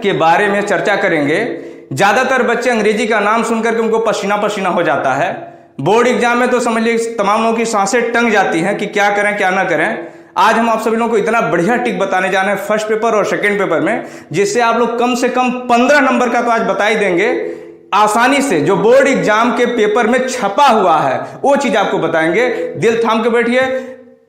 के बारे में चर्चा करेंगे। ज़्यादातर बच्चे अंग्रेजी का नाम सुनकर के उनको पसीना पसीना हो जाता है। बोर्ड एग्जाम में तो समझ लीजिए तमाम लोगों की सांसें टंग जाती हैं कि क्या करें क्या ना करें। आज हम आप सभी लोगों को इतना बढ़िया टिक बताने जा रहे हैं फर्स्ट पेपर और सेकंड पेपर में, जिससे आप लोग कम से कम 15 नंबर का तो आज बता ही देंगे आसानी से। जो बोर्ड एग्जाम के पेपर में छपा हुआ है वो चीज आपको बताएंगे। दिल थाम के बैठिए,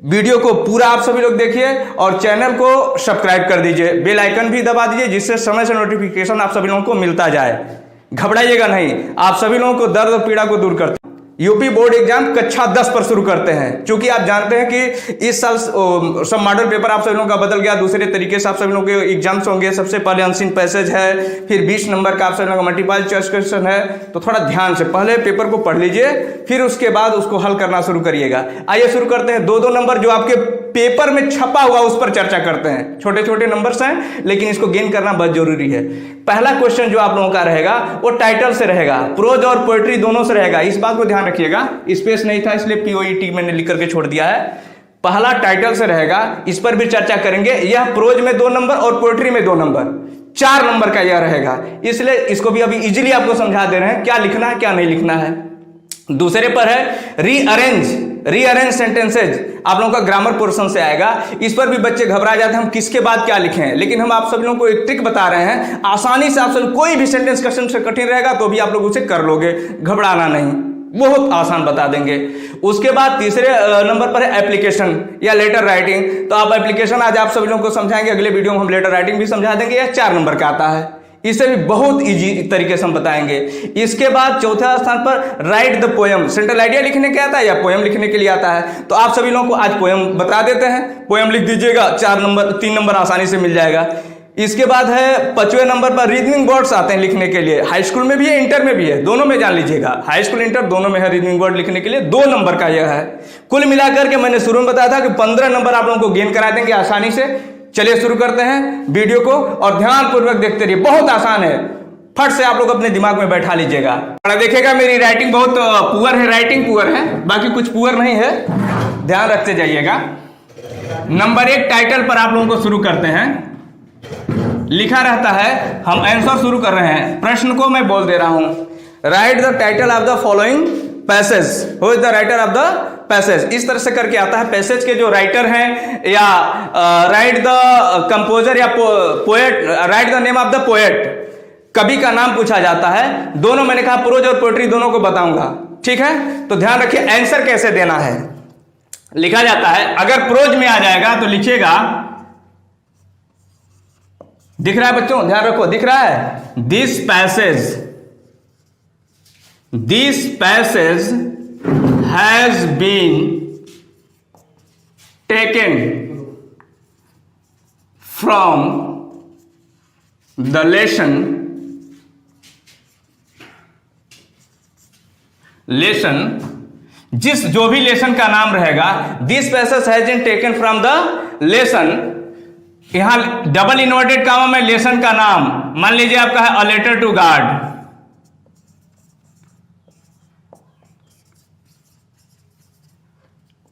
वीडियो को पूरा आप सभी लोग देखिए और चैनल को सब्सक्राइब कर दीजिए, बेल आइकन भी दबा दीजिए, जिससे समय से नोटिफिकेशन आप सभी लोगों को मिलता जाए। घबराइएगा नहीं, आप सभी लोगों को दर्द और पीड़ा को दूर करते हैं। यूपी बोर्ड एग्जाम कक्षा 10 पर शुरू करते हैं, क्योंकि आप जानते हैं कि इस साल सब मॉडल पेपर आप सभी लोगों का बदल गया, दूसरे तरीके से आप सभी लोगों के एग्जाम्स होंगे। सबसे पहले अनसीन पैसेज है, फिर 20 नंबर का आप सभी लोगों का मल्टीपल चॉइस क्वेश्चन है। तो थोड़ा ध्यान से पहले पेपर को पढ़ लीजिए, फिर उसके बाद उसको हल करना शुरू करिएगा। आइए शुरू करते हैं। 2-2 नंबर जो आपके पेपर में छपा हुआ उस पर चर्चा करते हैं। छोटे छोटे नंबर्स हैं लेकिन इसको गेन करना बहुत जरूरी है। पहला क्वेश्चन जो आप लोगों का रहेगा वो टाइटल से रहेगा, प्रोज और पोएट्री दोनों से रहेगा। इस बात को ध्यान रखिएगा, स्पेस नहीं था इसलिए पीओईटी मैंने लिख करके छोड़ दिया है। पहला टाइटल से रहेगा, इस पर भी चर्चा करेंगे। यह प्रोज में 2 नंबर और पोएट्री में 2 नंबर, 4 नंबर का यह रहेगा। इसलिए इसको भी अभी इजीली आपको समझा दे रहे हैं क्या लिखना है क्या नहीं लिखना है। दूसरे पर है रीअरेंज सेंटेंसेज, आप लोगों का ग्रामर पोर्शन से आएगा। इस पर भी बच्चे घबरा जाते हैं हम किसके बाद क्या लिखें, लेकिन हम आप सब लोगों को एक ट्रिक बता रहे हैं। आसानी से आप सब कोई भी सेंटेंस क्वेश्चन से कठिन रहेगा तो भी आप लोग उसे कर लोगे, घबराना नहीं, बहुत आसान बता देंगे। उसके बाद तीसरे नंबर पर है एप्लीकेशन या लेटर राइटिंग। तो आप एप्लीकेशन आज आप सभी लोगों को समझाएंगे, अगले वीडियो में हम लेटर राइटिंग भी समझा देंगे। यह 4 नंबर का आता है, इसे भी बहुत इजी तरीके से हम बताएंगे। इसके बाद चौथा स्थान पर right the poem, central idea लिखने के आता है या पोएम लिखने के लिए आता है। तो आप सभी लोगों को आज पोएम बता देते हैं, पोएम लिख दीजिएगा, 3 नंबर आसानी से मिल जाएगा। इसके बाद है 5वें नंबर पर रीजनिंग वर्ड्स आते हैं लिखने के लिए। हाई स्कूल में भी है, इंटर में भी है, दोनों में जान लीजिएगा। हाई स्कूल इंटर दोनों में है रीजनिंग वर्ड लिखने के लिए, 2 नंबर का यह है। कुल मिलाकर के मैंने शुरू में बताया था कि 15 नंबर आप लोगों को गेन करा देंगे आसानी से। चलिए शुरू करते हैं वीडियो को और ध्यानपूर्वक देखते रहिए, बहुत आसान है, फट से आप लोग अपने दिमाग में बैठा लीजिएगा। देखिएगा मेरी राइटिंग बहुत पुअर है, राइटिंग पुअर है, बाकी कुछ पुअर नहीं है, ध्यान रखते जाइएगा। नंबर 1 टाइटल पर आप लोगों को शुरू करते हैं। लिखा रहता है, हम आंसर शुरू कर रहे हैं। प्रश्न को मैं बोल दे रहा हूं, right the title of the following passage, who is the writer of the passage. इस तरह से करके आता है। पैसेज के जो राइटर हैं या राइट द कंपोजर या poet, right the name of the poet, कवि का नाम पूछा जाता है। दोनों मैंने कहा प्रोज और पोएट्री दोनों को बताऊंगा, ठीक है। तो ध्यान रखिए आंसर कैसे देना है। लिखा जाता है, अगर प्रोज में आ जाएगा तो लिखिएगा, दिख रहा है बच्चों, ध्यान रखो, दिख रहा है, this passage has been taken from the lesson जिस जो भी लेसन का नाम रहेगा, this passage has been taken from the lesson. यहां डबल इन्वर्टेड कामा में लेसन का नाम, मान लीजिए आपका है a letter to God,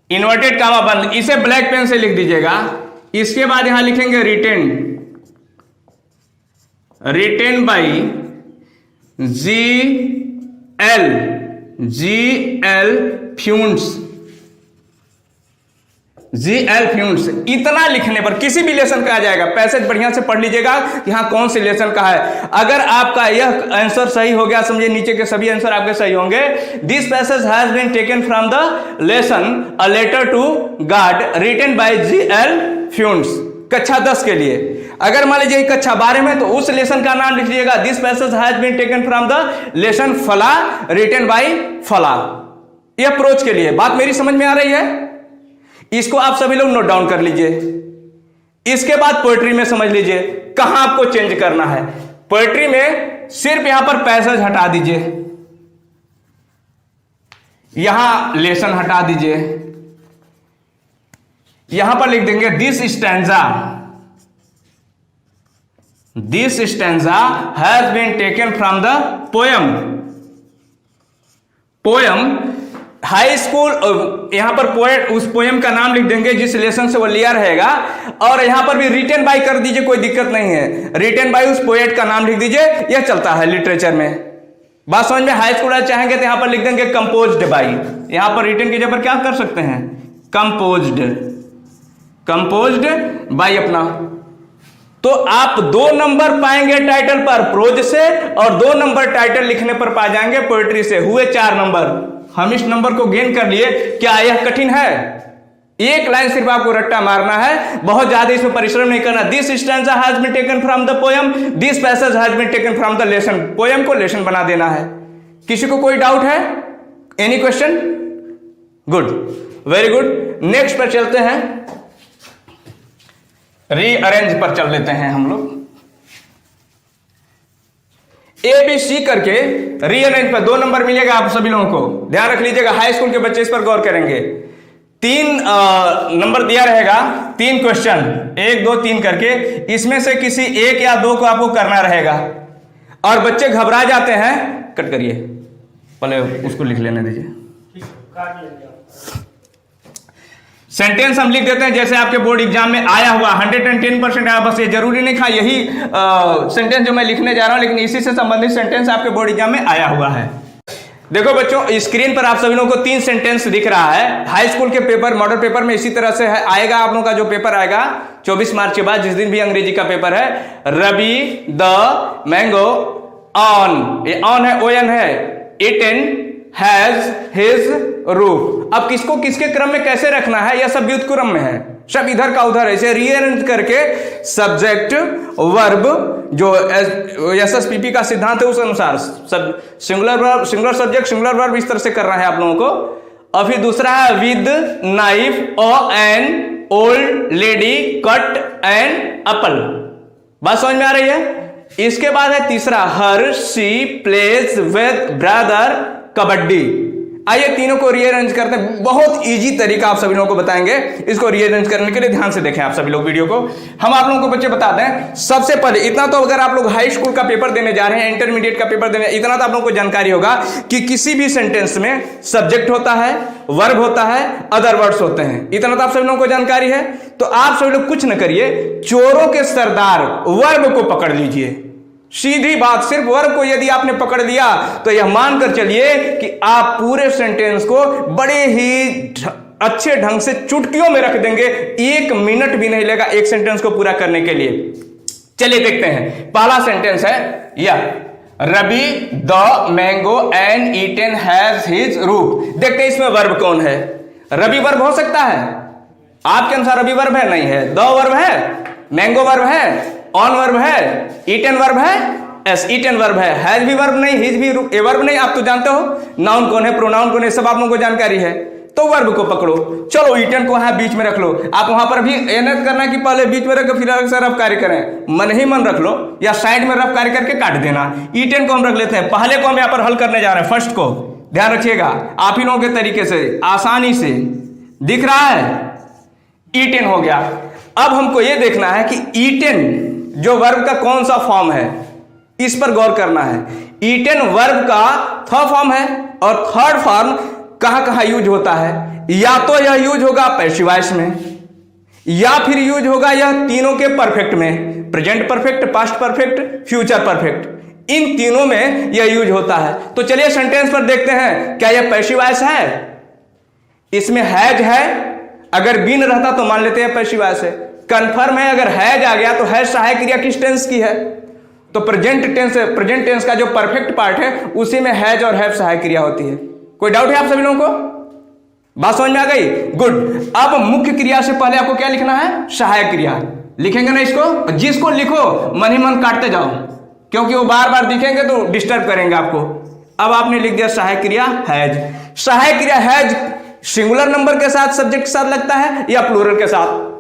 inverted comma बंद, इसे ब्लैक पेन से लिख दीजिएगा। इसके बाद यहां लिखेंगे रिटेन बाई GL फ्यूंड्स। इतना लिखने पर किसी भी लेसन का आ जाएगा। पैसेज बढ़िया से पढ़ लीजिएगा कि हाँ कौन से लेसन का है। अगर आपका यह आंसर सही हो गया, समझिए नीचे के सभी आंसर आपके सही होंगे। This passage has been taken from the lesson a letter to God written by GL Fuentes, कक्षा 10 के लिए। अगर मान लीजिए कक्षा 12 में तो उस लेसन का नाम लिख लीजिएगा, this passage has been taken from the lesson फला रिटन बाय फला। यह प्रोज के लिए। बात मेरी समझ में आ रही है? इसको आप सभी लोग नोट डाउन कर लीजिए। इसके बाद पोएट्री में समझ लीजिए कहां आपको चेंज करना है। पोएट्री में सिर्फ यहां पर पैसेज हटा दीजिए, यहां लेसन हटा दीजिए, यहां पर लिख देंगे this stanza has been taken from the poem high school, यहां पर पोएट उस पोएम का नाम लिख देंगे जिस लेसन से वो लिया रहेगा, और यहां पर भी रिटन बाय कर दीजिए, कोई दिक्कत नहीं है। रिटन बाय उस पोएट का नाम लिख दीजिए, यह चलता है लिटरेचर में। बात समझ में? हाई स्कूल चाहेंगे तो यहां पर लिख देंगे कंपोज्ड बाय, यहां पर रिटन की जगह पर क्या कर सकते हैं, कंपोज्ड बाय अपना। तो आप 2 नंबर पाएंगे टाइटल पर प्रोज से, और 2 नंबर टाइटल लिखने पर पा जाएंगे पोएट्री से, हुए 4 नंबर। हम इस नंबर को गेन कर लिए। क्या यह कठिन है? एक लाइन सिर्फ आपको रट्टा मारना है, बहुत ज्यादा इसमें परिश्रम नहीं करना। This stanza has been taken from the poem, this passage has been taken from the lesson. Poem को लेसन बना देना है। किसी को कोई डाउट है? Any question? Good, very good. Next पर चलते हैं, रीअरेंज पर चल लेते हैं हम लोग। ABC करके रीअरेंज पर 2 नंबर मिलेगा आप सभी लोगों को, ध्यान रख लीजिएगा। हाई स्कूल के बच्चे इस पर गौर करेंगे। 3 नंबर दिया रहेगा, 3 क्वेश्चन, 1 2 3 करके, इसमें से किसी 1 या 2 को आपको करना रहेगा। और बच्चे घबरा जाते हैं, कट करिए, पहले उसको लिख लेने दीजिए। सेंटेंस हम लिख देते हैं जैसे आपके बोर्ड एग्जाम में आया हुआ, 110% आया। बस ये जरूरी नहीं था यही सेंटेंस जो मैं लिखने जा रहा हूं, लेकिन इसी से संबंधित सेंटेंस आपके बोर्ड एग्जाम में आया हुआ है। देखो बच्चों, स्क्रीन पर आप सभी लोगों को 3 सेंटेंस दिख रहा है। हाई स्कूल के पेपर, मॉडल पेपर में इसी तरह से आएगा। आप लोगों का जो पेपर आएगा 24 मार्च के बाद, जिस दिन भी अंग्रेजी का पेपर है, रवि द मैंगो ऑन, ये ऑन है, ON है, इटन हैज हिज रूफ। अब किसको किसके क्रम में कैसे रखना है, यह सब युद्ध क्रम में है, सब इधर का उधर ऐसे रीअरेंज करके सब्जेक्ट वर्ब, जो SSPP का सिद्धांत है उस अनुसार सब singular verb, singular subject, singular verb, इस तरह से करना है आप लोगों को। और फिर दूसरा है विद नाइफ और an old lady cut an apple. बात समझ में आ रही है? इसके बाद है तीसरा, her she plays with brother kabaddi. आइए तीनों को रीअरेंज करते हैं। बहुत इजी तरीका आप सभी लोगों को बताएंगे इसको रीअरेंज करने के लिए। ध्यान से देखें आप सभी लोग वीडियो को। हम आप लोगों को बच्चे बताते हैं, सबसे पहले इतना तो अगर आप लोग हाई स्कूल का पेपर देने जा रहे हैं, इंटरमीडिएट का पेपर देने, इतना तो आप लोगों को जानकारी होगा कि किसी भी सेंटेंस में सब्जेक्ट होता है, वर्ब होता है, अदर वर्ड्स होते हैं। इतना तो आप सभी लोगों को जानकारी है। तो आप सभी लोग कुछ न करिए, चोरों के सरदार वर्ब को पकड़ लीजिए। सीधी बात, सिर्फ वर्ब को यदि आपने पकड़ लिया तो यह मानकर चलिए कि आप पूरे सेंटेंस को बड़े ही अच्छे ढंग से चुटकियों में रख देंगे। 1 मिनट भी नहीं लगेगा एक सेंटेंस को पूरा करने के लिए। चलिए देखते हैं। पहला सेंटेंस है यह, Ravi the mango and eaten has his roof. देखते हैं इसमें वर्ब कौन है। रवि वर्ब हो सकता है आपके अनुसार? रवि वर्ब है? नहीं है। द वर्ब है, मैंगो वर्ब है, ऑन वर्ब है, ईटन वर्ब है, एस ईटन वर्ब है, हैज भी वर्ब नहीं, हिज भी ए वर्ब नहीं। आप तो जानते हो नाउन कौन है, प्रोनाउन कौन है, सब आप लोगों को जानकारी है। तो वर्ब को पकड़ो। चलो ईटन को बीच में रख लो। आप वहां पर भी एहतियात करना कि पहले बीच में रख फिर रफ कार्य करें, मन ही मन रख लो, या साइड में रफ कार्य करके काट देना। ईटन को हम रख लेते हैं। पहले को हम यहाँ पर हल करने जा रहे हैं, फर्स्ट को। ध्यान रखिएगा, आप ही लोगों के तरीके से आसानी से दिख रहा है, ईटन हो गया। अब हमको यह देखना है कि ईटन जो वर्ब का कौन सा फॉर्म है, इस पर गौर करना है। ईटन वर्ब का 3rd फॉर्म है, और 3rd फॉर्म कहां यूज होता है। या तो यह यूज होगा पैसिव वॉइस में, या फिर यूज होगा यह तीनों के परफेक्ट में, present perfect, past perfect, future perfect. इन तीनों में यह यूज होता है। तो चलिए सेंटेंस पर देखते हैं, क्या यह पैसिव वॉइस है? इसमें हैज है, अगर बीन रहता तो मान लेते हैं पैसिव वॉइस है। कंफर्म है, अगर हैज आ गया तो हैज सहायक क्रिया किस टेंस की है? तो प्रेजेंट टेंस का जो परफेक्ट पार्ट है उसी में हैज और हैव सहायक क्रिया होती है। कोई डाउट है आप सभी लोगों को? बात समझ में आ गई? गुड। अब मुख्य क्रिया से पहले आपको क्या लिखना है? सहायक क्रिया। लिखेंगे ना इसको? जिसको लिखो मन ही मन काटते जाओ, क्योंकि वो बार बार दिखेंगे तो डिस्टर्ब करेंगे आपको। अब आपने लिख दिया सहायक क्रिया हैज। सहायक क्रिया हैज सिंगुलर नंबर के साथ, सब्जेक्ट के साथ लगता है या प्लूरल के साथ?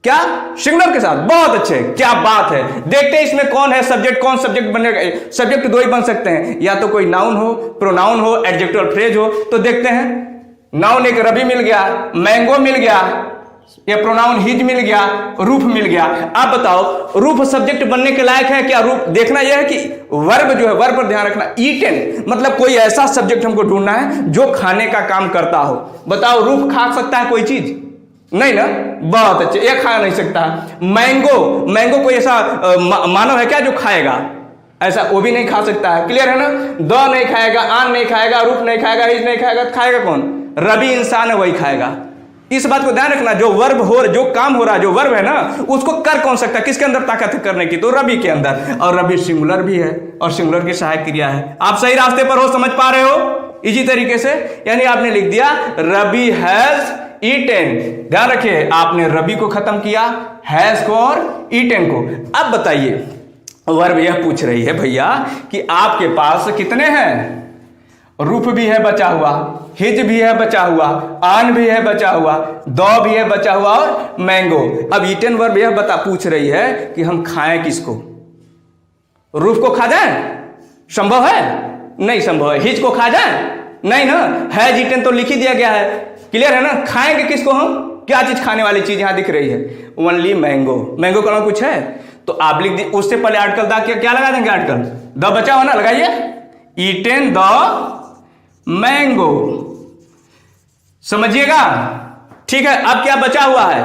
क्या? सिंगुलर के साथ। बहुत अच्छे, क्या बात है। देखते हैं इसमें कौन है सब्जेक्ट, कौन सब्जेक्ट बनेगा। सब्जेक्ट 2 ही बन सकते हैं, या तो कोई नाउन हो, प्रोनाउन हो, एडजेक्टिव फ्रेज हो। तो देखते हैं, नाउन एक रवि मिल गया, मैंगो मिल गया, ये प्रोनाउन हिज मिल गया, रूफ मिल गया। आप बताओ रूफ सब्जेक्ट बनने के लायक है क्या? रूफ देखना यह है कि वर्ब जो है, वर्ब पर ध्यान रखना। ईटन मतलब कोई ऐसा सब्जेक्ट हमको ढूंढना है जो खाने का काम करता हो। बताओ रूफ खा सकता है कोई चीज? नहीं ना, बहुत अच्छे, ये खा नहीं सकता। मैंगो, मैंगो कोई ऐसा मानव है क्या जो खाएगा? ऐसा वो भी नहीं खा सकता है। क्लियर है ना? द नहीं खाएगा, आन नहीं खाएगा, रूफ नहीं खाएगा, हिज नहीं खाएगा, खाएगा कौन? रबी इंसान है, वही खाएगा। इस बात को ध्यान रखना, जो वर्ब हो, जो काम हो रहा है, जो वर्ब है ना, उसको कर कौन सकता है? किसके अंदर ताकत है करने की? तो रबी के अंदर। और रबी सिंगुलर भी है और सिंगुलर की सहायक क्रिया है। आप सही रास्ते पर हो, समझ पा रहे हो इजी तरीके से? यानी आपने लिख दिया रबी हैज ईटेन। ध्यान रखिए, आपने रबी को खत्म किया, हैज को और ईटेन को। अब बताइए, वर्ब यह पूछ रही है भैया कि आपके पास कितने हैं? रूफ भी है बचा हुआ, हिज भी है बचा हुआ, आन भी है बचा हुआ, दो भी है बचा हुआ और मैंगो। अब ईटन वर्ब यह पूछ रही है कि हम खाएं किसको? रूफ को खा जाएं? संभव है? नहीं संभव है। हिज को खा जाएं? नहीं ना, हैज ईटन तो लिख ही दिया गया है। क्लियर है ना? खाएंगे किसको हम? क्या चीज खाने वाली चीज यहां दिख रही है? Only mango. मैंगो का कुछ है तो आप लिख दी, उससे पहले आर्टिकल दा क्या लगा देंगे? आर्टिकल द बचा हो ना, लगाइए ईटन द मैंगो। समझिएगा? ठीक है। अब क्या बचा हुआ है?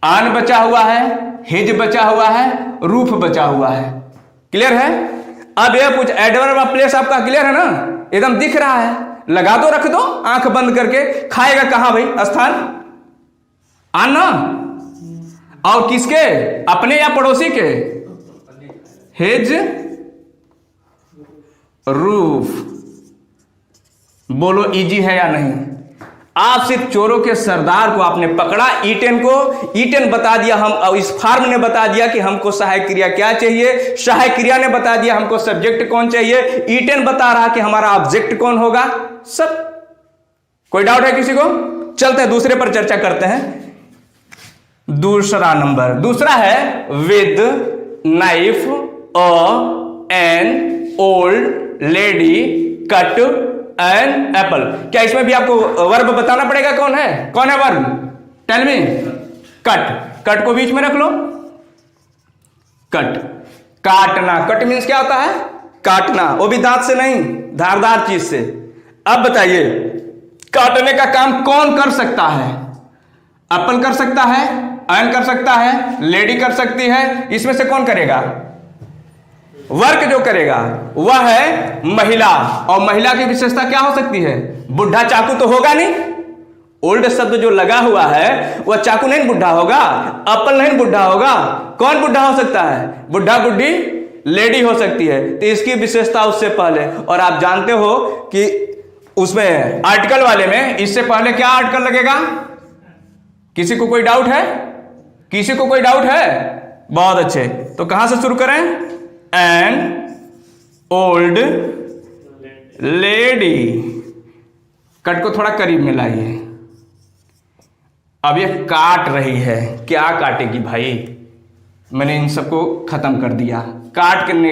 आन बचा हुआ है, हिज बचा हुआ है, रूफ बचा हुआ है। क्लियर है? अब यह कुछ एडवर्ब ऑफ प्लेस आपका क्लियर है ना? एकदम दिख रहा है, लगा दो, रख दो आंख बंद करके। खाएगा कहां भाई? स्थान आन ना, और किसके? अपने या पड़ोसी के? His roof. बोलो इजी है या नहीं? आप सिर्फ चोरों के सरदार को आपने पकड़ा, ईटन को ईटन बता दिया, हम इस फार्म ने बता दिया कि हमको सहायक क्रिया क्या चाहिए, सहायक क्रिया ने बता दिया हमको सब्जेक्ट कौन चाहिए, ईटन बता रहा कि हमारा ऑब्जेक्ट कौन होगा। सब कोई डाउट है किसी को? चलते हैं दूसरे पर चर्चा करते हैं। दूसरा नंबर, दूसरा है with knife a an old lady cut an apple. क्या इसमें भी आपको वर्ब बताना पड़ेगा? कौन है? कौन है verb? Tell me. Cut. Cut को बीच में रख लो। कट, काटना। कट मीन्स क्या होता है? काटना, वो भी दांत से नहीं, धारदार चीज से। अब बताइए, काटने का काम कौन कर सकता है? एप्पल कर सकता है, एन कर सकता है, लेडी कर सकती है। इसमें से कौन करेगा? वर्क जो करेगा वह है महिला। और महिला की विशेषता क्या हो सकती है? बुढ़ा चाकू तो होगा नहीं। ओल्ड शब्द जो लगा हुआ है वह चाकू नहीं बुढ़ा होगा, एप्पल नहीं बुढ़ा होगा। कौन बुढ़ा हो सकता है? बुढ़ा बुढ़ी लेडी हो सकती है। तो इसकी विशेषता उससे पहले, और आप जानते हो कि उसमें आर्टिकल वाले में इससे पहले क्या आर्टिकल लगेगा? किसी को कोई डाउट है? किसी को कोई डाउट है? बहुत अच्छे। तो कहां से शुरू करें? N old lady. कट को थोड़ा करीब में लाइए। अब ये काट रही है, क्या काटेगी भाई? मैंने इन सबको खत्म कर दिया। काट करने,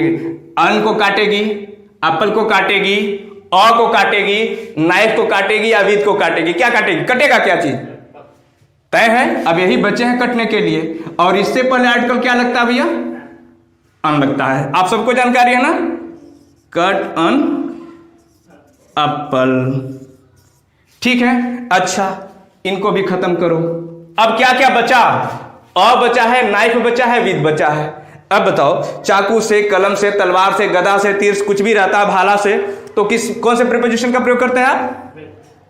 अन को काटेगी, एप्पल को काटेगी, अ को काटेगी, नाइफ को काटेगी या विद को काटेगी? क्या काटेगी? कटेगा क्या चीज? तय है। अब यही बचे हैं कटने के लिए। और इससे पहले आर्टिकल क्या लगता है भैया? अन लगता है। आप सबको जानकारी है ना? कट अन एप्पल। ठीक है। अच्छा, इनको भी खत्म करो। अब क्या क्या बचा? अ बचा है, नाइफ बचा है, विद बचा है। अब बताओ, चाकू से, कलम से, तलवार से, गदा से, तीर कुछ भी रहता है, भाला से, तो कौन से प्रीपोजिशन का प्रयोग करते हैं आप?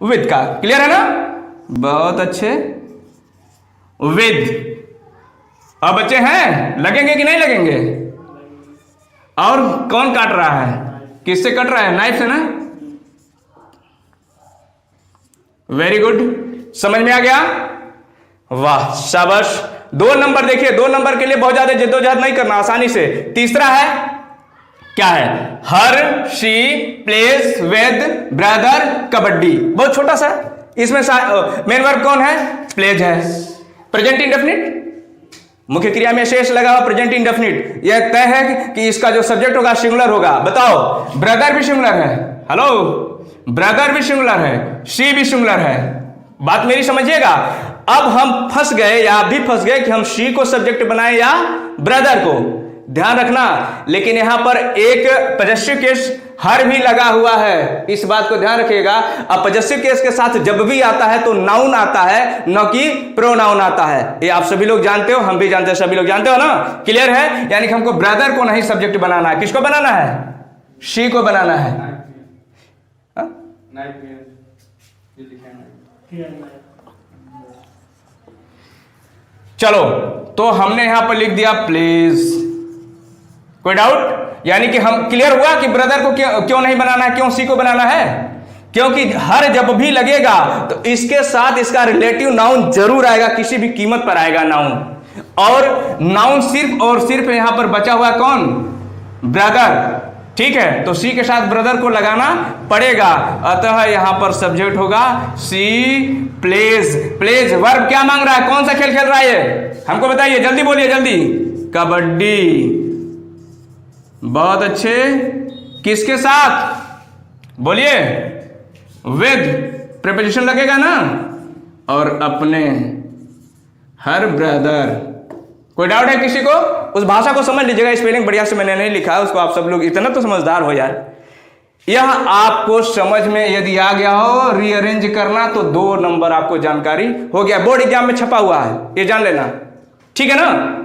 विद का। क्लियर है ना? बहुत अच्छे। विद। अब बच्चे हैं, लगेंगे कि नहीं लगेंगे? और कौन काट रहा है? किससे कट रहा है? नाइफ से ना? वेरी गुड, समझ में आ गया? वाह, शाबाश। 2 नंबर देखिए, 2 नंबर के लिए बहुत ज्यादा जद्दोजहद नहीं करना, आसानी से। तीसरा है, क्या है? Her she plays with brother kabaddi. बहुत छोटा सा। इसमें मेन वर्ब कौन है? प्लेज है। प्रेजेंट इंडेफिनिट, मुख्य क्रिया में शेष लगा हुआ प्रेजेंट इंडेफिनिट। यह तय है कि इसका जो सब्जेक्ट होगा सिंगुलर होगा। बताओ, ब्रदर भी सिंगुलर है। हेलो, ब्रदर भी सिंगुलर है, शी भी सिंगुलर है। बात मेरी समझिएगा। अब हम फंस गए या आप भी फंस गए कि हम शी को सब्जेक्ट बनाए या ब्रदर को। ध्यान रखना, लेकिन यहां पर एक पॉजेसिव केस हर भी लगा हुआ है, इस बात को ध्यान रखिएगा। अब पॉजेसिव केस के साथ जब भी आता है तो नाउन आता है, न कि प्रोनाउन आता है। ये आप सभी लोग जानते हो, हम भी जानते हैं, सभी लोग जानते हो ना। क्लियर है? यानी कि हमको ब्रदर को नहीं सब्जेक्ट बनाना है, किसको बनाना है? शी को बनाना है। चलो, तो हमने यहां पर लिख दिया प्लीज। कोई डाउट? यानी कि हम क्लियर हुआ कि ब्रदर को क्यों नहीं बनाना है, क्यों सी को बनाना है? क्योंकि हर जब भी लगेगा तो इसके साथ इसका रिलेटिव नाउन जरूर आएगा, किसी भी कीमत पर आएगा नाउन। और नाउन सिर्फ और सिर्फ यहां पर बचा हुआ कौन? ब्रदर। ठीक है, तो सी के साथ ब्रदर को लगाना पड़ेगा। अतः यहां पर सब्जेक्ट होगा सी प्लेज। प्लेज वर्ब क्या मांग रहा है? कौन सा खेल खेल रहा है ये? हमको बताइए, जल्दी बोलिए, जल्दी। कबड्डी। बहुत अच्छे। किसके साथ? बोलिए। विद प्रीपोजिशन लगेगा ना, और अपने हर ब्रदर। कोई डाउट है किसी को? उस भाषा को समझ लीजिएगा, स्पेलिंग बढ़िया से मैंने नहीं लिखा है उसको, आप सब लोग इतना तो समझदार हो यार। यह आपको समझ में यदि आ गया हो, रीअरेंज करना तो 2 नंबर आपको जानकारी हो गया। बोर्ड एग्जाम में छपा हुआ है, ये जान लेना। ठीक है ना?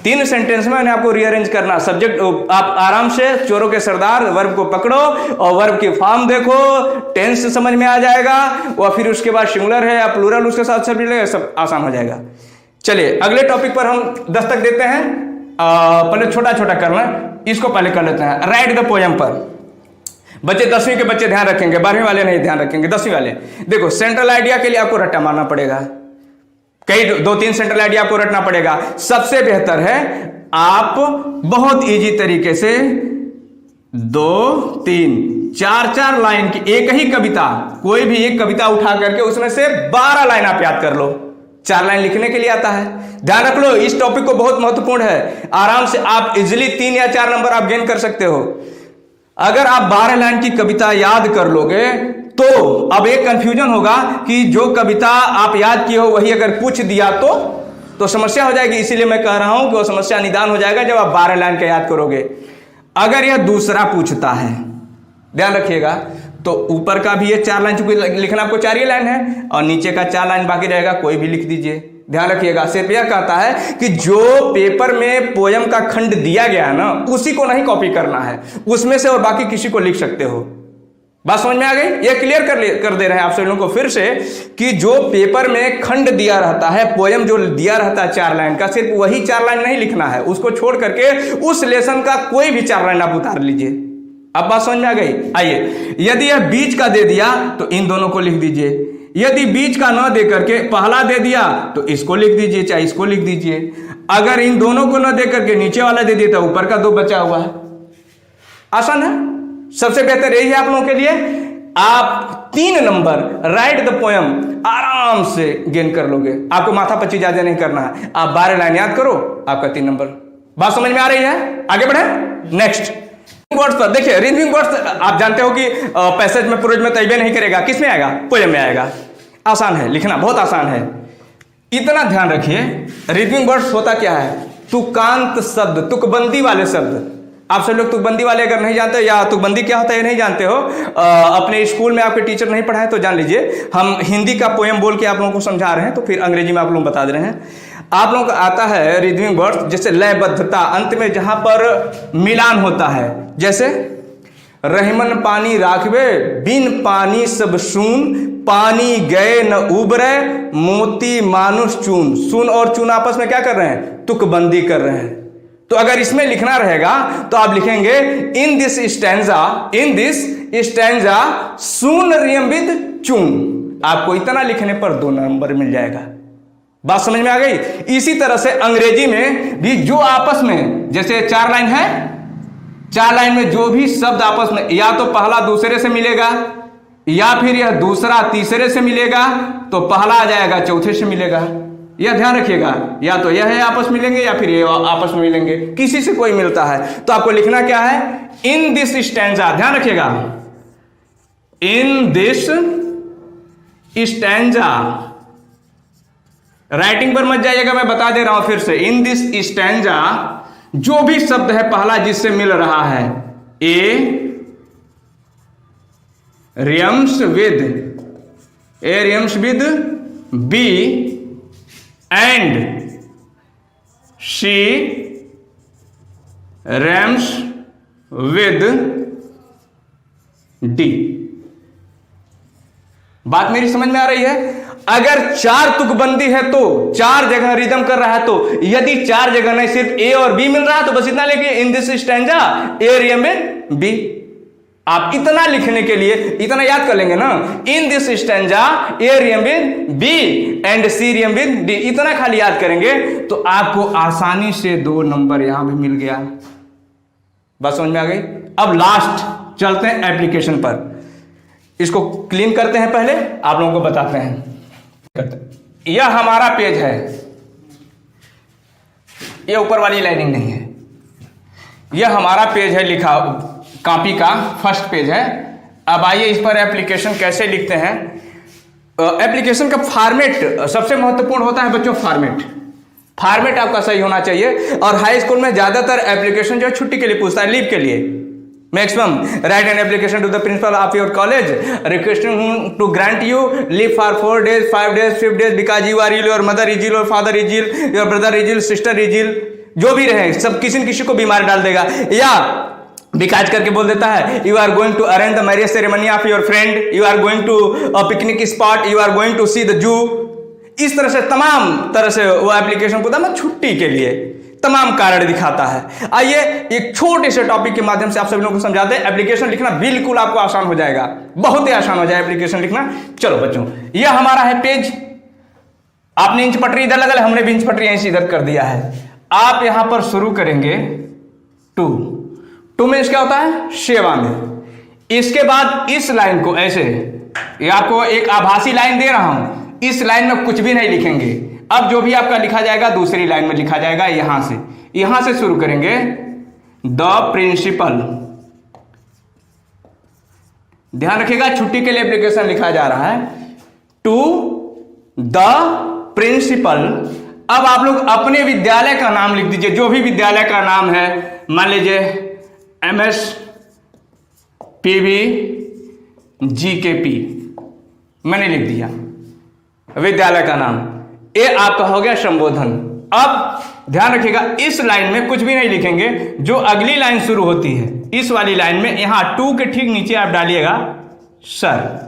3 सेंटेंस में आपको रीअरेंज करना। सब्जेक्ट आप आराम से चोरों के सरदार वर्ब को पकड़ो और वर्ब की फॉर्म देखो, टेंस समझ में आ जाएगा, और फिर उसके बाद सिंगुलर है या प्लूरल उसके साथ सब मिलेगा, सब आसान हो जाएगा। चलिए अगले टॉपिक पर हम दस्तक देते हैं। पहले छोटा छोटा करना, इसको पहले कर लेते हैं। राइट द पोएम पर बच्चे 10वीं के बच्चे ध्यान रखेंगे, 12वीं वाले नहीं ध्यान रखेंगे, 10वीं वाले। देखो, सेंट्रल आइडिया के लिए आपको रट्टा मारना पड़ेगा, कई 2-3 सेंट्रल आइडिया आपको रटना पड़ेगा। सबसे बेहतर है आप बहुत इजी तरीके से 2, 3, 4 लाइन की एक ही कविता, कोई भी एक कविता उठा करके उसमें से 12 लाइन आप याद कर लो। 4 लाइन लिखने के लिए आता है। ध्यान रख लो, इस टॉपिक को बहुत महत्वपूर्ण है। आराम से आप इजिली 3 या 4 नंबर आप गेन कर सकते हो अगर आप 12 लाइन की कविता याद कर लोगे। तो अब एक कंफ्यूजन होगा कि जो कविता आप याद किए हो वही अगर पूछ दिया तो समस्या हो जाएगी। इसीलिए मैं कह रहा हूं कि वो समस्या निदान हो जाएगा जब आप 12 लाइन का याद करोगे। अगर यह दूसरा पूछता है, ध्यान रखिएगा, तो ऊपर का भी ये 4 लाइन, चूंकि लिखना आपको 4 ही लाइन है, और नीचे का 4 लाइन बाकी रहेगा, कोई भी लिख दीजिए। ध्यान रखिएगा, सिर्फ यह कहता है कि जो पेपर में पोयम का खंड दिया गया है ना, उसी को नहीं कॉपी करना है, उसमें से और बाकी किसी को लिख सकते हो। बात समझ में आ गई? ये क्लियर कर दे रहे हैं आप सभी लोगों को फिर से कि जो पेपर में खंड दिया रहता है, पोयम जो दिया रहता है 4 लाइन का, सिर्फ वही 4 लाइन नहीं लिखना है, उसको छोड़ करके उस लेसन का कोई भी 4 लाइन आप उतार लीजिए। अब बात समझ में आ गई? आइए, यदि यह बीच का दे दिया तो इन दोनों को लिख दीजिए। यदि बीच का न दे करके पहला दे दिया तो इसको लिख दीजिए, चाहे इसको लिख दीजिए। अगर इन दोनों को न दे करके नीचे वाला दे दिया तो ऊपर का 2 बचा हुआ है। आसान है, सबसे बेहतर यही है आप लोगों के लिए। आप 3 नंबर राइट द पोयम आराम से गेन कर लोगे, आपको माथा पच्ची ज्यादा नहीं करना है। आप 12 लाइन याद करो, आपका 3 नंबर। बात समझ में आ रही है? आगे बढ़े नेक्स्ट वर्ड्स पर। देखिए, रीजनिंग वर्ड्स आप जानते हो कि पैसेज में, प्रोज में तैबे नहीं करेगा, किस में आएगा? पोयम में आएगा। आसान है लिखना, बहुत आसान है। इतना ध्यान रखिए, रीजनिंग वर्ड्स होता क्या है? तुकांत शब्द, तुकबंदी वाले शब्द। आप सब लोग तुकबंदी वाले अगर नहीं जानते, या तुकबंदी क्या होता है नहीं जानते हो, अपने स्कूल में आपके टीचर नहीं पढ़ाए तो जान लीजिए। हम हिंदी का पोयम बोल के आप लोगों को समझा रहे हैं, तो फिर अंग्रेजी में आप लोग बता दे रहे हैं। आप लोगों को आता है रीजनिंग वर्ड्स, जैसे लयबद्धता, अंत में जहां पर मिलान होता है, जैसे रहीमन पानी राखबे, बिन पानी सब सून, पानी गए न उबरे, मोती मानुष चून। सुन और चून आपस में क्या कर रहे हैं? तुकबंदी कर रहे हैं। तो अगर इसमें लिखना रहेगा तो आप लिखेंगे इन दिस स्टैंजा सून रियम विद चून। आपको इतना लिखने पर 2 नंबर मिल जाएगा। बात समझ में आ गई? इसी तरह से अंग्रेजी में भी जो आपस में, जैसे 4 लाइन है, 4 लाइन में जो भी शब्द आपस में या तो पहला दूसरे से मिलेगा, या फिर यह दूसरा तीसरे से मिलेगा, तो पहला आ जाएगा चौथे से मिलेगा। यह ध्यान रखिएगा, या तो यह है आपस में मिलेंगे या फिर ये आपस में मिलेंगे, किसी से कोई मिलता है तो आपको लिखना क्या है? इन दिस स्टैंजा। ध्यान रखिएगा, इन दिस स्टैंजा राइटिंग पर मत जाइएगा, मैं बता दे रहा हूं फिर से। इन दिस स्टैंजा जो भी शब्द है पहला जिससे मिल रहा है, a rhymes with B and she rhymes with d. बात मेरी समझ में आ रही है? अगर 4 तुकबंदी है तो 4 जगह रिदम कर रहा है, तो यदि 4 जगह नहीं सिर्फ ए और बी मिल रहा है तो बस इतना लिखिए, in this stanza A rhyme with B. आप इतना लिखने के लिए इतना याद कर लेंगे ना, in this stanza A rhyme with B and C rhyme with D, इतना खाली याद करेंगे तो आपको आसानी से 2 नंबर यहां भी मिल गया। बस समझ में आ गई? अब लास्ट चलते हैं एप्लीकेशन पर, इसको क्लीन करते हैं, पहले आप लोगों को बताते हैं। यह हमारा पेज है, यह ऊपर वाली लाइनिंग नहीं है, यह हमारा पेज है लिखा, कॉपी का फर्स्ट पेज है। अब आइए इस पर एप्लीकेशन कैसे लिखते हैं। एप्लीकेशन का फॉर्मेट सबसे महत्वपूर्ण होता है बच्चों, फॉर्मेट आपका सही होना चाहिए। और हाई स्कूल में ज्यादातर एप्लीकेशन जो है छुट्टी के लिए पूछता है, लीव के लिए। Maximum write an application to the principal of your college requesting to grant you leave for 4 days, 5 days, 5 days because you are ill, your mother is ill, your father is ill, your brother is ill, sister is ill, जो भी रहे सब किसी न किसी को बीमार डाल देगा। या बिकॉज करके बोल देता है you are going to arrange the marriage ceremony of your friend, you are going to picnic spot, you are going to see the zoo. इस तरह से तमाम तरह से वो एप्लीकेशन को मैं छुट्टी के लिए तमाम कारण दिखाता है। आइए एक छोटे से टॉपिक के माध्यम से आप सभी लोगों को समझाते हैं। एप्लीकेशन लिखना बिल्कुल आपको आसान हो जाएगा, बहुत ही आसान हो जाए एप्लीकेशन लिखना। चलो बच्चों, यह हमारा है पेज। आपने इंच पटरी इधर लगा, हमने भी इंच पटरी ऐसे इधर कर दिया है। आप यहां पर शुरू करेंगे 2 मीन्स क्या होता है, सेवा में। इसके बाद इस लाइन को ऐसे, ये आपको एक आभासी लाइन दे रहा हूं, इस लाइन में कुछ भी नहीं लिखेंगे। अब जो भी आपका लिखा जाएगा दूसरी लाइन में लिखा जाएगा। यहां से शुरू करेंगे, द प्रिंसिपल। ध्यान रखिएगा छुट्टी के लिए एप्लीकेशन लिखा जा रहा है, टू द प्रिंसिपल। अब आप लोग अपने विद्यालय का नाम लिख दीजिए, जो भी विद्यालय का नाम है। मान लीजिए MS PV GKP मैंने लिख दिया विद्यालय का नाम। ये आपका हो गया संबोधन। अब ध्यान रखिएगा इस लाइन में कुछ भी नहीं लिखेंगे, जो अगली लाइन शुरू होती है इस वाली लाइन में, यहां 2 के ठीक नीचे आप डालिएगा सर।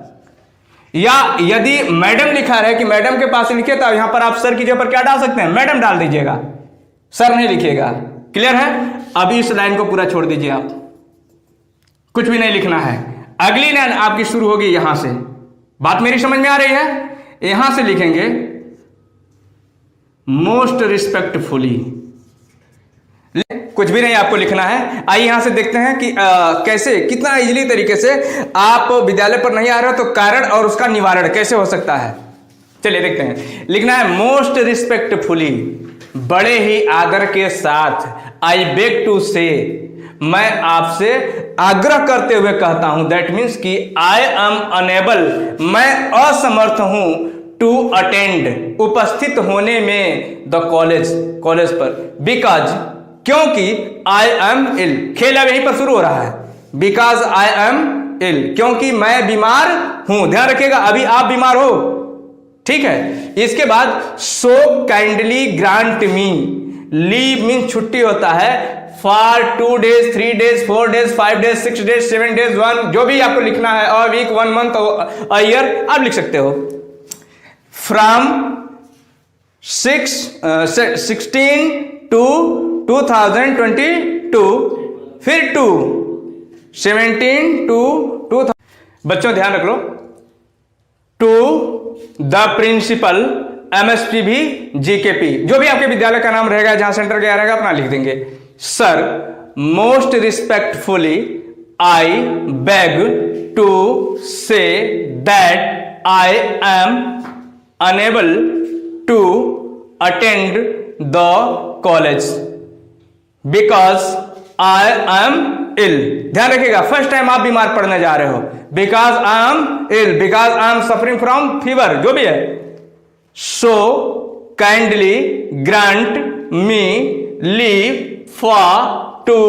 या यदि मैडम लिखा रहे कि मैडम के पास लिखे, तो यहां पर आप सर की जगह पर क्या डाल सकते हैं, मैडम डाल दीजिएगा, सर नहीं लिखिएगा। क्लियर है? अभी इस लाइन को पूरा छोड़ दीजिए, आप कुछ भी नहीं लिखना है। अगली लाइन आपकी शुरू होगी यहां से। बात मेरी समझ में आ रही है? यहां से लिखेंगे मोस्ट रिस्पेक्टफुली, कुछ भी नहीं आपको लिखना है। आइए यहां से देखते हैं कि कैसे, कितना इजीली तरीके से आप विद्यालय पर नहीं आ रहे हो तो कारण और उसका निवारण कैसे हो सकता है। चलिए देखते हैं। लिखना है मोस्ट रिस्पेक्टफुली, बड़े ही आदर के साथ। आई बेग टू से, मैं आपसे आग्रह करते हुए कहता हूं, दैट मीन्स कि आई एम अनेबल, मैं असमर्थ हूं, टू अटेंड, उपस्थित होने में, द कॉलेज पर, बिकॉज, क्योंकि, आई एम इल, खेल अब यहीं पर शुरू हो रहा है, बिकॉज आई एम इल, क्योंकि मैं बीमार हूं। ध्यान रखिएगा अभी आप बीमार हो, ठीक है। इसके बाद सो kindly grant me, leave mean छुट्टी होता है, for 2 days, 3 days, 4 days, 5 days, 6 days, 7 days, 1, जो भी आपको लिखना है, और वीक, 1 month, अ ईयर आप लिख सकते हो। फ्रॉम 16 to 2022, फिर 17 to 2000। बच्चों ध्यान रख लो, to the principal MSPB GKP, जो भी आपके विद्यालय का नाम रहेगा, जहां सेंटर गया रहेगा अपना लिख देंगे। Sir, most respectfully I beg to say that I am unable to attend the college because I am ill. ध्यान रखिएगा फर्स्ट टाइम आप बीमार पड़ने जा रहे हो, because I am ill, because I am suffering from fever, जो भी है। So kindly grant me leave for 2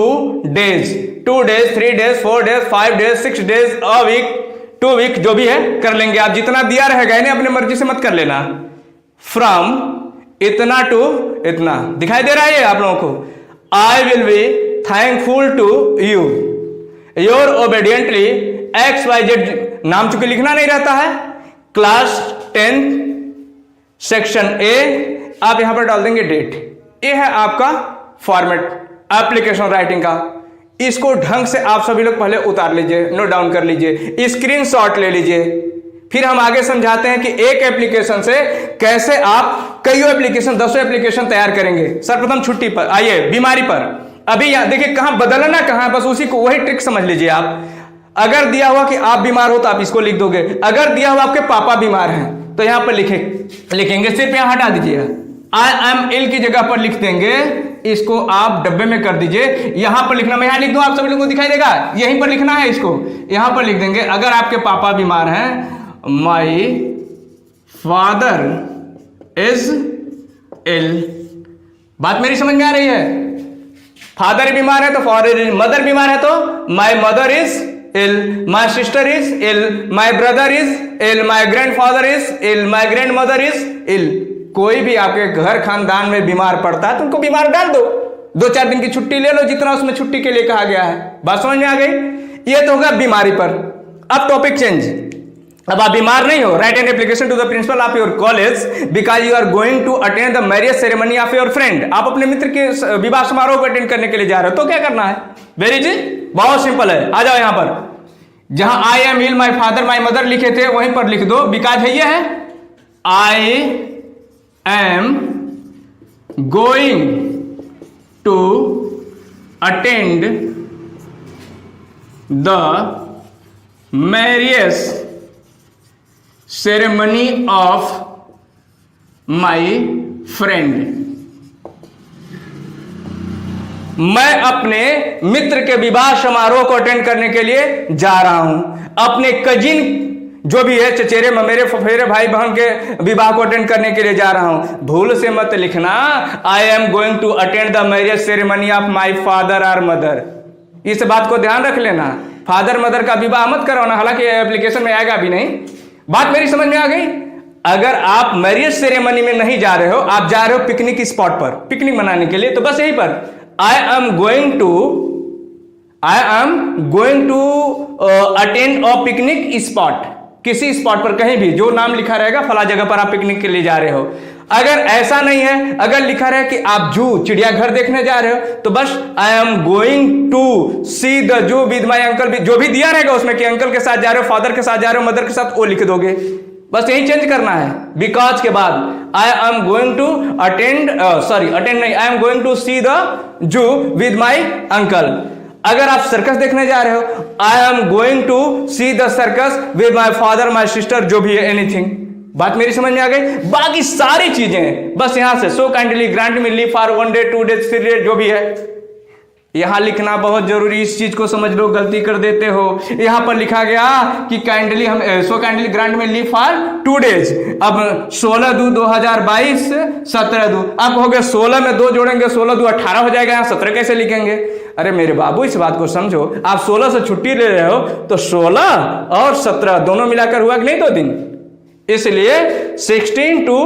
days, 2 days, 3 days, 4 days, 5 days, 6 days, a week, 2 week, जो भी है कर लेंगे आप, जितना दिया रहेगा इन्हें अपनी मर्जी से मत कर लेना। फ्रॉम इतना टू इतना, दिखाई दे रहा है आप लोगों को। I will be thankful to you, your obediently XYZ, नाम चूंकि लिखना नहीं रहता है। क्लास 10 सेक्शन ए, आप यहां पर डाल देंगे डेट। ये है आपका फॉर्मेट एप्लीकेशन राइटिंग का। इसको ढंग से आप सभी लोग पहले उतार लीजिए, नोट डाउन कर लीजिए, स्क्रीनशॉट ले लीजिए। फिर हम आगे समझाते हैं कि एक एप्लीकेशन से कैसे आप कई एप्लीकेशन, 10 एप्लीकेशन तैयार करेंगे। सर्वप्रथम छुट्टी पर आइए, बीमारी पर। अभी यहां देखिए कहां बदलना कहां है, बस उसी को वही ट्रिक समझ लीजिए आप। अगर दिया हुआ कि आप बीमार हो तो आप इसको लिख दोगे। अगर दिया हुआ आपके पापा बीमार हैं तो यहां पर लिखेंगे, सिर्फ यहां हटा दीजिएगा। आई एम इल की जगह पर लिख देंगे, इसको आप डब्बे में कर दीजिए। यहां पर लिखना, मैं यहां लिख दूं, आप सभी लोगों को दिखाई देगा, यहीं पर लिखना है इसको। यहां पर लिख देंगे अगर आपके पापा बीमार हैं, माई फादर इज इल। बात मेरी समझ में आ रही है? फादर बीमार है तो फादर इज, मदर बीमार है तो my mother is ill, my sister is ill, my brother is ill, my grandfather is ill, my grandmother is ill. कोई भी आपके घर खानदान में बीमार पड़ता है तो उनको बीमार डाल दो, 2-4 दिन की छुट्टी ले लो, जितना उसमें छुट्टी के लिए कहा गया है। बात समझ में आ गई? ये तो होगा बीमारी पर। अब टॉपिक चेंज, अब आप बीमार नहीं हो। Write an application to the principal of your college because you are going to attend the marriage ceremony of your friend. आप अपने मित्र के विवाह समारोह को अटेंड करने के लिए जा रहे हो, तो क्या करना है? वेरी जी, बहुत सिंपल है। आ जाओ यहां पर, जहां I am ill, my father, my mother लिखे थे वहीं पर लिख दो। बिकॉज है, ये है आई am going to attend the marriage ceremony of my friend। मैं अपने मित्र के विवाह समारोह को अटेंड करने के लिए जा रहा हूं। अपने कजिन जो भी है, चचेरे ममेरे फफेरे भाई बहन के विवाह को अटेंड करने के लिए जा रहा हूं। भूल से मत लिखना I am going to attend the marriage ceremony of my father और मदर। इस बात को ध्यान रख लेना, फादर मदर का विवाह मत करवाना, हालांकि एप्लीकेशन में आएगा भी नहीं। बात मेरी समझ में आ गई? अगर आप मैरिज सेरेमनी में नहीं जा रहे हो, आप जा रहे हो पिकनिक स्पॉट पर, पिकनिक मनाने के लिए, तो बस यही पर I am going to attend a picnic spot. किसी स्पॉट पर कहीं भी जो नाम लिखा रहेगा, फला जगह पर आप पिकनिक के लिए जा रहे हो। अगर ऐसा नहीं है, अगर लिखा रहे कि आप जू, चिड़ियाघर देखने जा रहे हो, तो बस I am going to see the zoo with my uncle. जो भी दिया रहेगा उसमें कि अंकल के साथ जा रहे हो, फादर के साथ जा रहे हो, मदर के साथ, वो लिख दोगे। बस यही चेंज करना है। बिकॉज के बाद I am going to attend नहीं, I am going to see the zoo with my uncle. अगर आप सर्कस देखने जा रहे हो, I am going to see the circus with my father, my sister, जो भी है, एनीथिंग। बात मेरी समझ में आ गई? बाकी सारी चीजें बस यहां से सो kindly grant me leave for 1 day, 2 days, 3 days, जो भी है यहां लिखना बहुत जरूरी। इस चीज को समझ लो, गलती कर देते हो। यहां पर लिखा गया कि काइंडली हम सो काइंडली ग्रांट में लीव फॉर 2 days। अब 16/2/2022, 17/2, आप कहोगे 16 में 2 जोड़ेंगे, 16/2 18 हो जाएगा, यहां 17 कैसे लिखेंगे? अरे मेरे बाबू, इस बात को समझो। आप 16 से छुट्टी ले रहे हो तो 16 और 17 दोनों मिलाकर हुआ कि नहीं 2 दिन, इसलिए 16 to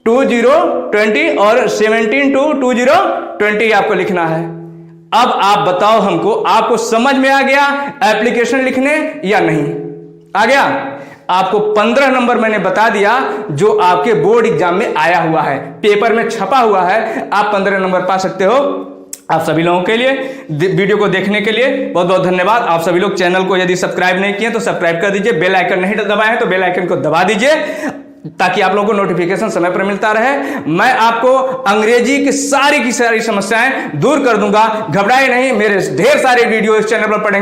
2020 और 17 to 2020 आपको लिखना है। अब आप बताओ हमको, आपको समझ में आ गया एप्लीकेशन लिखने या नहीं? आ गया? आपको 15 नंबर मैंने बता दिया जो आपके बोर्ड एग्जाम में आया हुआ है, पेपर में छपा हुआ है। आप 15 नंबर पा सकते हो। आप सभी लोगों के लिए, वीडियो को देखने के लिए बहुत बहुत धन्यवाद। आप सभी लोग चैनल को यदि सब्सक्राइब नहीं किए तो सब्सक्राइब कर दीजिए। बेल आइकन नहीं दबाए हैं तो बेल आइकन को दबा दीजिए ताकि आप लोगों को नोटिफिकेशन समय पर मिलता रहे। मैं आपको अंग्रेजी की सारी समस्याएं दूर कर दूंगा। घबराए नहीं, मेरे ढेर सारे वीडियो इस चैनल पर पढ़ेंगे।